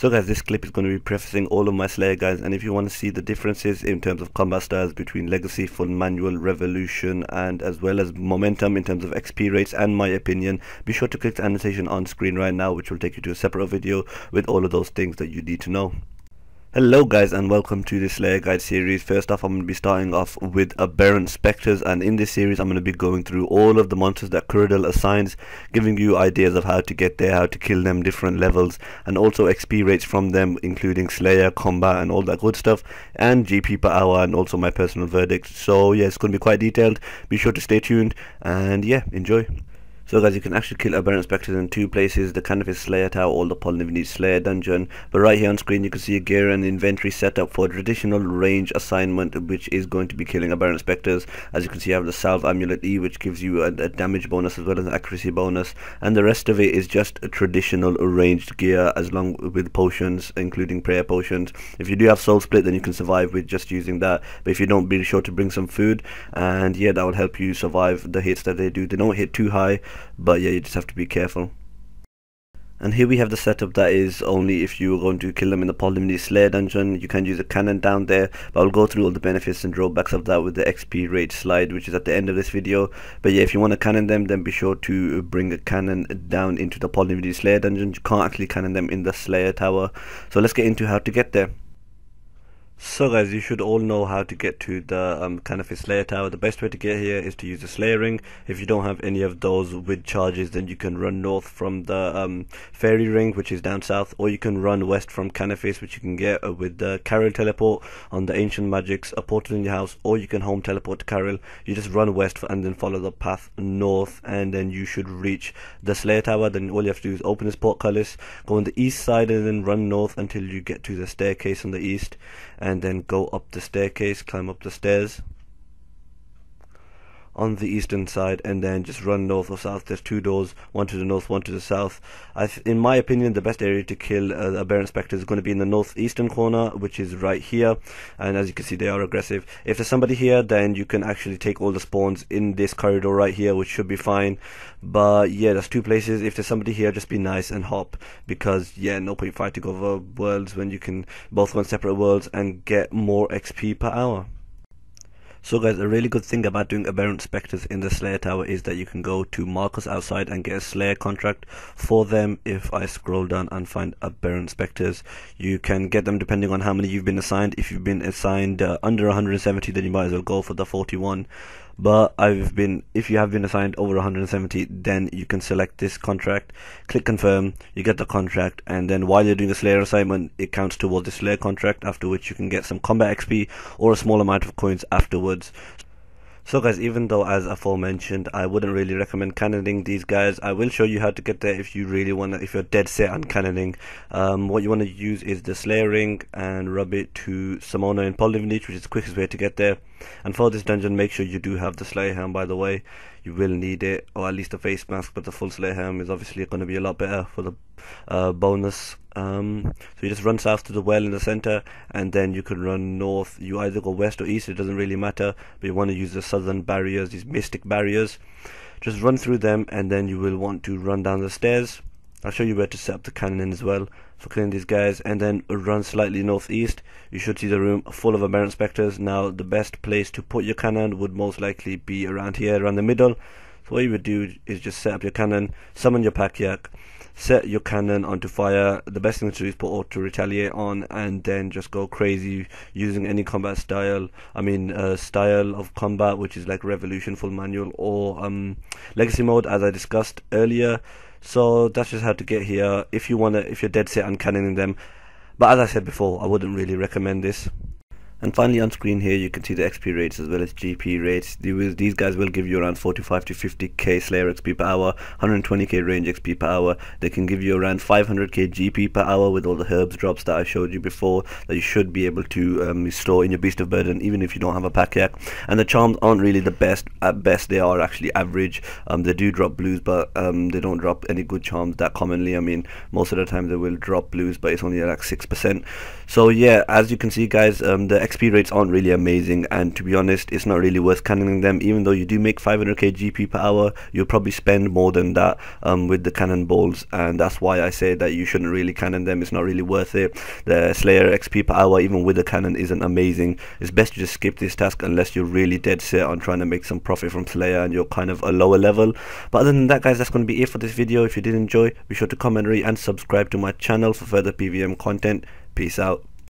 So guys, this clip is going to be prefacing all of my Slayer guides, and if you want to see the differences in terms of combat styles between Legacy, Full Manual, Revolution, and as well as momentum in terms of XP rates and my opinion, be sure to click the annotation on screen right now, which will take you to a separate video with all of those things that you need to know. Hello guys, and welcome to the Slayer Guide series. First off, I'm going to be starting off with Aberrant Spectres, and in this series I'm going to be going through all of the monsters that Cyrodiil assigns, giving you ideas of how to get there, how to kill them, different levels, and also XP rates from them, including Slayer, combat, and all that good stuff, and GP per hour, and also my personal verdict. So yeah, it's going to be quite detailed. Be sure to stay tuned, and yeah, enjoy. So guys, you can actually kill Aberrant Spectres in two places, the Canopus Slayer Tower or the Polynivenese Slayer Dungeon. But right here on screen you can see a gear and inventory setup for a traditional range assignment, which is going to be killing Aberrant Spectres. As you can see, I have the Salve Amulet E, which gives you a damage bonus as well as an accuracy bonus, and the rest of it is just a traditional ranged gear as long with potions, including prayer potions. If you do have Soul Split, then you can survive with just using that, but if you don't, be sure to bring some food, and yeah, that will help you survive the hits that they do. They don't hit too high, but yeah, you just have to be careful. And here we have the setup that is only if you're going to kill them in the Polynivenese Slayer Dungeon. You can use a cannon down there, but I'll go through all the benefits and drawbacks of that with the XP rate slide, which is at the end of this video. But yeah, if you want to cannon them, then be sure to bring a cannon down into the Polynivenese Slayer Dungeon. You can't actually cannon them in the Slayer Tower. So let's get into how to get there. So guys, you should all know how to get to the Canopus Slayer Tower. The best way to get here is to use the Slayer Ring. If you don't have any of those with charges, then you can run north from the Fairy Ring, which is down south, or you can run west from Canopus, which you can get with the Carol teleport on the Ancient Magics, a portal in your house, or you can home teleport to Carol. You just run west and then follow the path north, and then you should reach the Slayer Tower. Then all you have to do is open this portcullis, go on the east side, and then run north until you get to the staircase on the east, and then go up the staircase, climb up the stairs on the eastern side, and then just run north or south. There's two doors, one to the north, one to the south. In my opinion, the best area to kill Aberrant Spectres is going to be in the northeastern corner, which is right here, and as you can see, they are aggressive. If there's somebody here, then you can actually take all the spawns in this corridor right here, which should be fine. But yeah, there's two places. If there's somebody here, just be nice and hop, because yeah, no point fighting over worlds when you can both run separate worlds and get more XP per hour. So guys, a really good thing about doing Aberrant Spectres in the Slayer Tower is that you can go to Marcus outside and get a Slayer contract for them. If I scroll down and find Aberrant Spectres, you can get them depending on how many you've been assigned. If you've been assigned under 170, then you might as well go for the 41. But if you have been assigned over 170, then you can select this contract, click confirm, you get the contract, and then while you're doing a Slayer assignment, it counts towards the Slayer contract, after which you can get some combat XP or a small amount of coins afterwards. So guys, even though as aforementioned I wouldn't really recommend cannoning these guys, I will show you how to get there if you really want to, if you're dead set on cannoning. What you want to use is the Slayer Ring and rub it to Simona in Polynivenese, which is the quickest way to get there. And for this dungeon, make sure you do have the Slayer Helm, by the way. You will need it, or at least a face mask, but the full Slayer Helm is obviously going to be a lot better for the bonus. So you just run south to the well in the center, and then you can run north. You either go west or east, it doesn't really matter, but you want to use the southern barriers, these mystic barriers. Just run through them, and then you will want to run down the stairs. I'll show you where to set up the cannon as well for killing these guys, and then run slightly northeast. You should see the room full of Aberrant Spectres. Now the best place to put your cannon would most likely be around here, around the middle. So what you would do is just set up your cannon, summon your Pack-Yak, set your cannon onto fire. The best thing to do is put auto retaliate on, and then just go crazy using any combat style. Style of combat, which is like Revolution, Full Manual, or Legacy mode, as I discussed earlier. So that's just how to get here if you're dead set on cannoning them. But as I said before, I wouldn't really recommend this. And finally on screen here you can see the XP rates as well as GP rates. These guys will give you around 45 to 50k Slayer XP per hour, 120k range XP per hour. They can give you around 500k GP per hour with all the herbs drops that I showed you before, that you should be able to store in your Beast of Burden even if you don't have a Pack-Yak. And the charms aren't really the best. At best they are actually average. They do drop blues, but they don't drop any good charms that commonly. Most of the time they will drop blues, but it's only like 6%. So yeah, as you can see guys, the XP rates aren't really amazing, and to be honest, it's not really worth cannoning them. Even though you do make 500k GP per hour, you'll probably spend more than that with the cannonballs, and that's why I say that you shouldn't really cannon them. It's not really worth it. The Slayer XP per hour, even with the cannon, isn't amazing. It's best to just skip this task unless you're really dead set on trying to make some profit from Slayer and you're kind of a lower level. But other than that, guys, that's going to be it for this video. If you did enjoy, be sure to comment, rate and subscribe to my channel for further PVM content. Peace out.